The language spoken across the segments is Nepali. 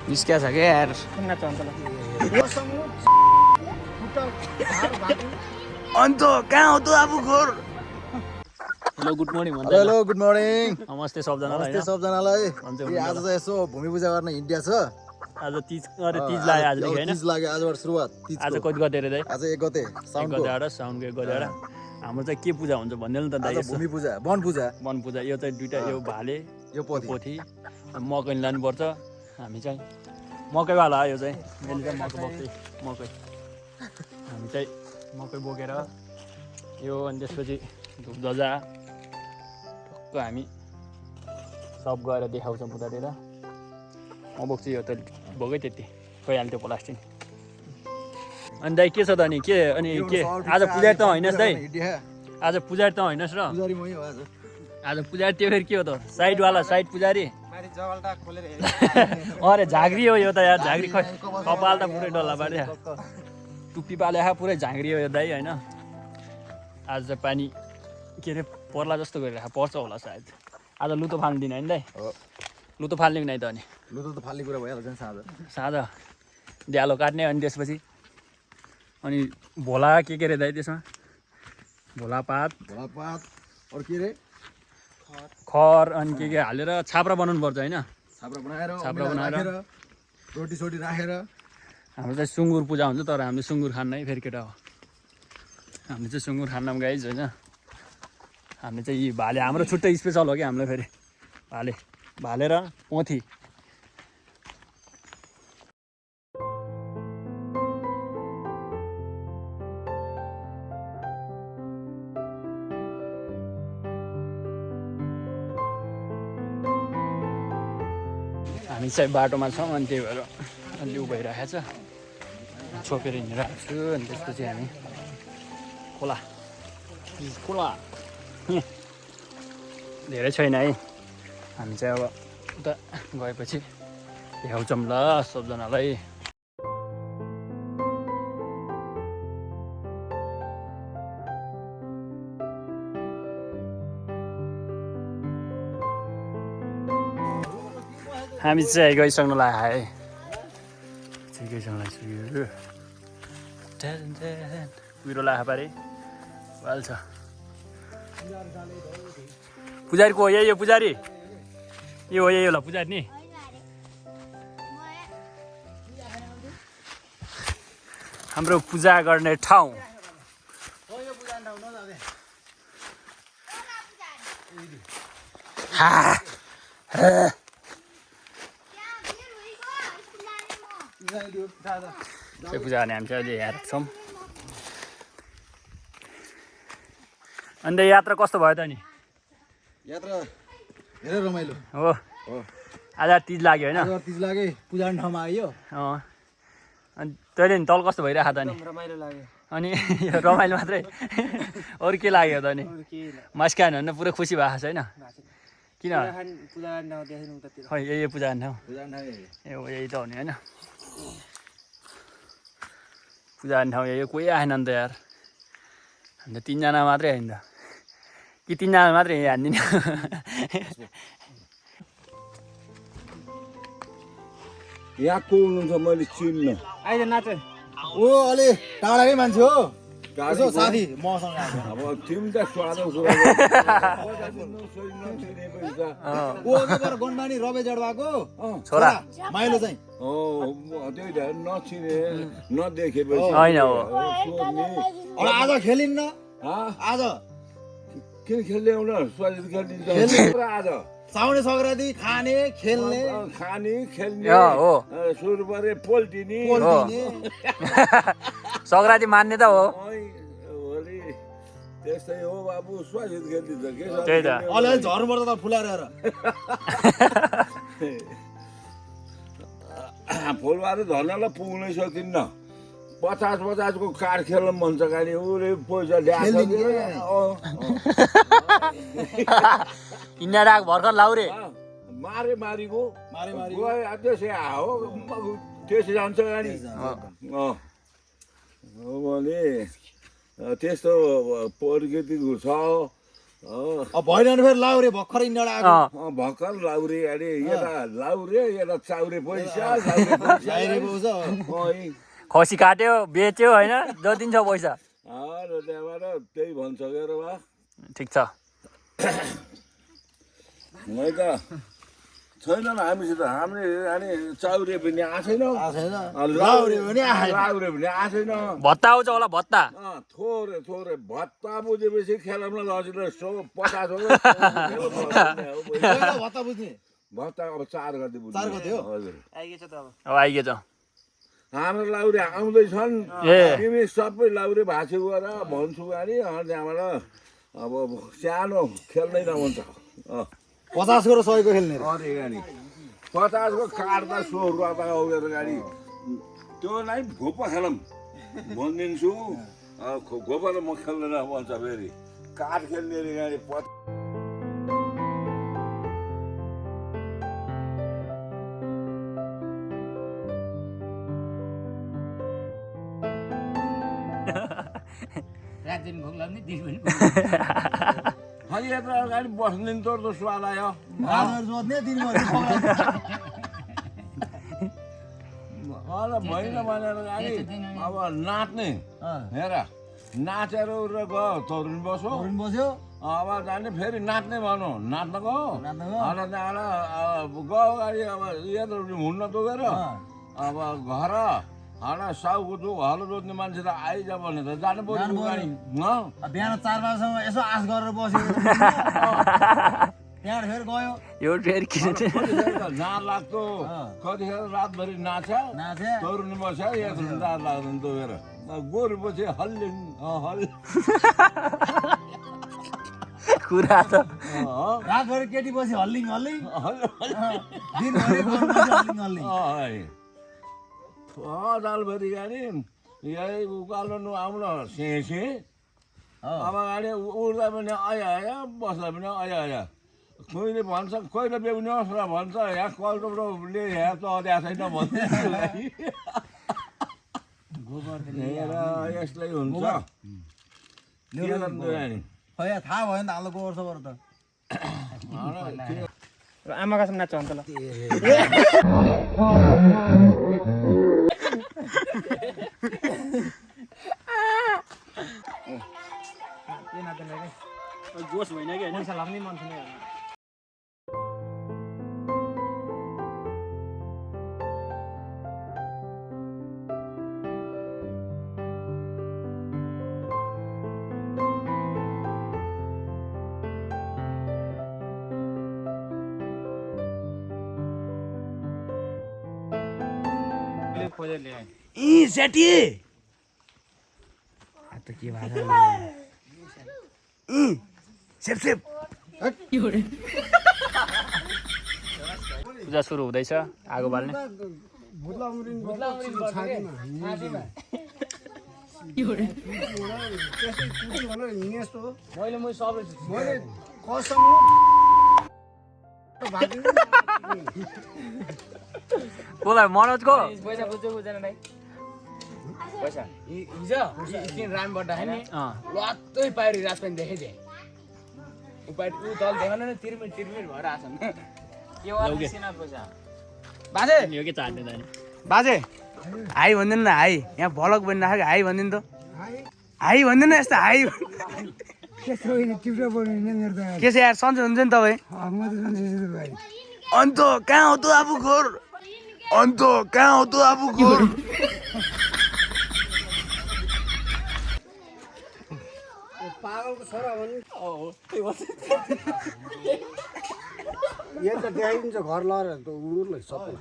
निस्किया छ क्या यार अन्त कहाँ हो त आफू घर हेलो गुड मर्निङ भन्छ हेलो गुड मर्निङ नमस्ते सबजनालाई नमस्ते सबजनालाई हुन्छ आज चाहिँ यसो भूमि पूजा गर्न हिँड्या छ आज तीज अरे तीज लाग्यो आजदेखि हैन तीज लाग्यो आजबाट सुरुवात तीज आज कति गते रे दाइ आज 1 गते साउनको साउनको 1 गते हाम्रो चाहिँ के पूजा हुन्छ भन्देल नि त दाइ आज भूमि पूजा वन पूजा यो चाहिँ दुईटा यो भाले यो पोथी मकै लानुपर्छ हामी चाहिँ मकैवाला यो चाहिँ यसले चाहिँ मकै हामी चाहिँ मकै बोकेर यो अनि त्यसपछि धुपध्वजा टक्क हामी सब गएर देखाउँछौँ उतातिर म बोक्छु यो त बोकै त्यति गइहाल्यो त्यो प्लास्टिक अनि दाइ के छ त अनि के आज पुजारी त होइनस् दाइ आज पुजारी त होइनस् र आज पुजारी त्यो फेरि के हो त साइड पुजारी अरे झाँक्री हो यो त यार झाँक्री खै कपाल त पुरै डल्ला पार्यो टुप्पी पाले पुरै झाँक्री हो यो दाइ होइन आज चाहिँ पानी के अरे पर्ला जस्तो गरिरहेको पर्छ होला सायद आज लुतो फाल्नु दिनु होइन दाइ लुतो फाल्ने कि नै त अनि लुतो त फाल्ने कुरा भइहाल्छ नि साँझ ड्यालो काट्ने अनि त्यसपछि अनि भोला के अरे दाइ त्यसमा भोलापात अरू के रे खर अनि के हालेर छाप्रा बनाउनु पर्छ होइन छाप्रा बनाएर रोटी सोटी राखेर हाम्रो चाहिँ सुँगुर पूजा हुन्छ तर हामीले सुँगुर खान्न है फेरि केटा हो हामीले चाहिँ सुँगुर खान्नौँ गाइज होइन हामीले चाहिँ यी भाले हाम्रो छुट्टै स्पेसल हो कि हामीलाई फेरि भाले र पोथी हामी चाहिँ बाटोमा छौँ अनि त्यही भएर अलि उ भइरहेको छ छोपेर हिँडिरहेको छु अनि त्यसपछि हामी खोला धेरै छैन है हामी चाहिँ अब उता गएपछि भ्याउँछौँ ल सबजनालाई हामी चाहिँ गइसक्नु लाग्यो है कुहिरो लाग्यो पारे हाल्छ पुजारीको हो यही हो पुजारी यो हो यही होला पुजारी नि हाम्रो पूजा गर्ने ठाउँ पूजा गर्ने हामी चाहिँ अहिले यहाँ छौँ अन्त यात्रा कस्तो भयो त नि यात्रा धेरै रमाइलो हो आज तीज लाग्यो होइन तीज लाग्यो पूजा ठाउँमा आइयो अनि तैँले नि तल कस्तो भइरहेको त नि रमाइलो लाग्यो अनि यो रमाइलो मात्रै अरू के लाग्यो त नि मासु खायो भने पुरै खुसी भएको छैन किन खै यही पूजा गर्ने ठाउँ ए हो यही त हो नि होइन पूजा गर्ने ठाउँ यही कोही आएन नि त यार अन्त 3 जना मात्रै आयो नि त कि 3 जना मात्रै यहीँ हान्दिनँ यहाँ को हुनुहुन्छ मैले चिन्न अहिले नाच ओ अलि टाढाकै मान्छे हो यसो साथी मसँग अब तिमी त स्वादो गन्डानी रबे जडवाको छोरा माइलो चाहिँ त्यही त नचिने नदेखेपछि होइन हो आज खेलिन्न आज किन खेल्ने एउटा स्वादित खेलिदिन्छ आज साउने संक्रान्ति खाने खेल्ने हो सुरु परे पोल्टिने संक्रान्ति मान्ने त हो त्यस्तै हो बाबु स्वादित खेलिदिन्छ के त्यही त अलि झर्नु पर्छ त फुलाएर फुलबार झर्नलाई पुग्नै सकिन्न 50 को कार खेल्न मन छ गाडी उले पैसा किन्ने भर्खर लाउरे मारीको गयो त्यसै हो त्यसै जान्छ गाडी भने त्यस्तो प्रकृतिको छ अब भएन भने फेरि लाउरे भर्खरै इन्डियाबाट आएको भर्खर लाउरे अरे यता लाउरे यता चाउरे पैसा ल्याइरे पाउँछ खसी काट्यो बेच्यो होइन जतिन्छ पैसा त्यहाँबाट त्यही भन्छ के र बा ठिक छ मै त छैन हामीसित हामीले अनि चाउरे पनि आएको छैन लाउरे पनि आएन लाउरे पनि आएको छैन भत्ता आउँछ होला भत्ता थोरै थोरै भत्ता बुझेपछि खेलाउन लजिलो 50 भत्ता बुझ्ने भत्ता अब 4 गते बुझ्ने 4 गते हो हजुर अब आइगएछ हाम्रो लाउरे आउँदैछन् तिमी सबै लाउरे भाषे गएर भन्छु अनि त्यहाँबाट अब सानो खेल्दै नभन्छ 50 को र 100 को खेल्ने अरे गाडी 50 को काट्दा 100 रुपियाँ उयो गाडी त्यो नै घोपा खेलौँ भनिदिन्छु घोपा र म खेल्दैन भन्छ फेरि काठ खेल्ने अरे गाडी रात दिन भोक लाग्ने दिन पनि अनि यता अगाडि बस्ने तोर त स्वाद आयो जोड्ने दिनभरि भएन भनेर गाडी अब नाच्ने हेर नाचेर र गयो तरुण बस्यो अब जाने फेरि नाच्ने भनौँ नाच्न गयो अनि त्यहाँबाट गयो गाडी अब यता हुन्न दुखेर अब घर साउको जो हलो जोत्ने मान्छे त आइज भने त जानु पर्यो गाडी बिहान 4 बजेसम्म यसो आश गरेर बस्यो त्यहाँ फेरि गयो यो फेरि किन जहाँ लाग्थ्यो कतिखेर रातभरि नाच्यो तरुनी बस्यो यस्तो जाँड लाग्दैन दुखेर गोरु पछि हल्लिङ हल कुरा त रातभरि केटी बसी हल्लिङ हल्लिङ दिनभरि गोरु बसी हल्लिङ हल्लिङ दालभरि गाडी यही उकालो आउन से अब गाडी उड्दा पनि आया बस्दा पनि आया कोहीले भन्छ कोहीले बेउनुहोस् र भन्छ यहाँ कलटोले यहाँ त अद्या छैन भन्छ यसलाई हुन्छ थाहा भयो नि त हाम्रो गोबर सोबर त आमा कसम नाच्छ अन्त ल जोस होइन कि होइन पैसा लाग्ने मन छैन सेठी त के भाषा सेप सेप पूजा सुरु हुँदैछ आगो बाल्ने बोला मनोजको पैसा बुझ्यो बुझेन भाइ पैसा हिजो एकदिन रामबाट होइन लत्तै पाइरी रात पनि देखेँ थिएँ ऊ तल देखाउन न तिरमिर भएर आछन् बाजे यो के चाट्ने जाने बाजे हाई भनिदिनु न हाई यहाँ भलक बनिराखेको हाई भनिदिनु त हाई भनिदिनु न यस्तो हाई के छ यार सन्चै हुन्छ नि तपाईँ अन्त कहाँ हो त आफू घोर अन्त कहाँ हो त आफू घोर पागलको छोरा भने यहाँ त देखाइदिन्छ घर लगाएर त उडुरलाई सबै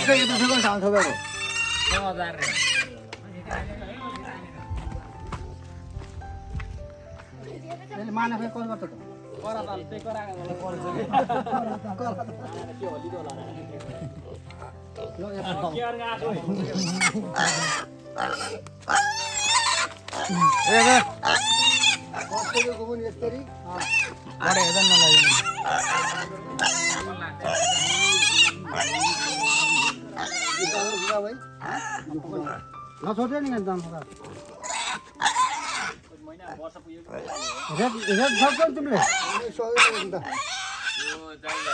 ठिकै यता सबै ठाउँ थोपेको 6000 रे त्यसले माने फेरि कल गर्छ त करा त त्यही कराको होला पर्छ के होली त होला ल यहाँ के अर्को आएको ए बे कस्तो पनि यसरी अरे हेर्दैन नलाग्यो नछोटे नि दाम महिना वर्ष पुग्यो रेट सक्छौ तिमीले यो चाहियो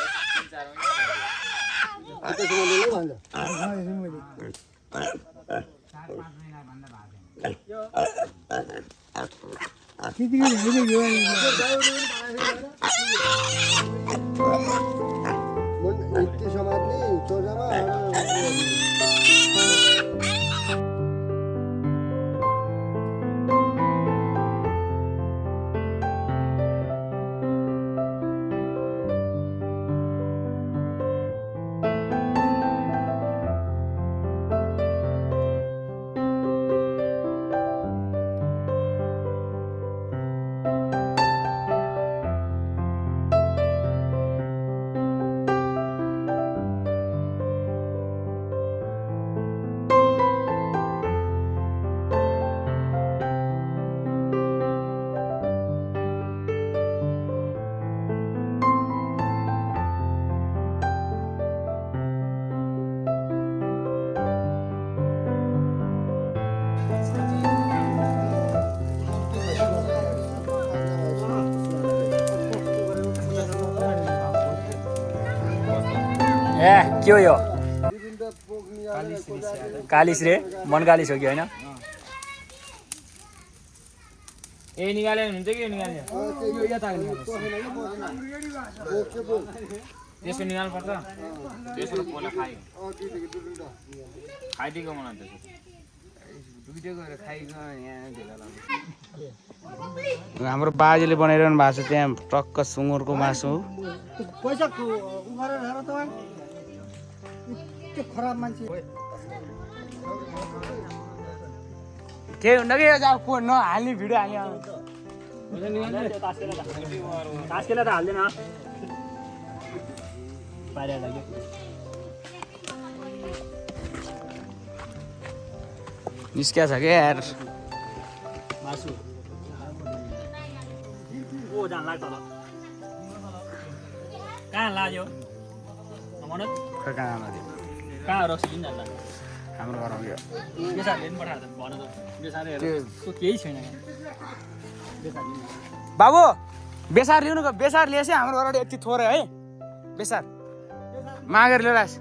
3-4 ए के हो यो कालिस रे मन कालिस हो कि होइन ए निकाले हुन्छ कि यो निकाल्ने यो यता त्यसको निकाल्नु पर्छ त्यसको पोला खायो खाइदिएको मलाई त्यसो दुईटै गएर खाइको यहाँ हाम्रो बाजेले बनाइरहनु भएको छ त्यहाँ टक्क सुँगुरको मासु पैसा उमारेर हेर तपाईँ त्यो खराब मान्छे के हुन्न कि फोन नहाल्ने भिडियो हाल्ने तास्केला त हाल्दैन पारेर लाग्यो निस्किया छ क्या यार मासु ओ जान लाग्छ ल कहाँ लाग्यो मनोज कहाँ रक्सिन जान्छ हाम्रो घरमा गयो बेसारले पनि पठाएर भन त बेसारहरू केही छैन बाबु बेसार लिनु बेसार लिएछ हाम्रो घरबाट यति थोरै है बेसार मागेर लिएर आएछ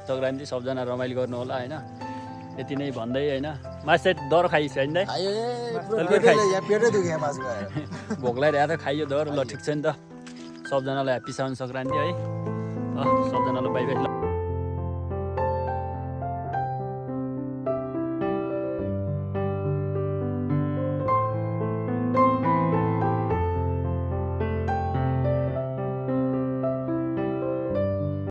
सङ्क्रान्ति सबजना रमाइलो गर्नु होला होइन यति नै भन्दै होइन मासु चाहिँ दर खाइस होइन भोक लगाइरहेको त खाइयो दर ल ठिक छ नि त सबजनालाई ह्याप्पी साउन सङ्क्रान्ति है सबजनालाई बाई बाई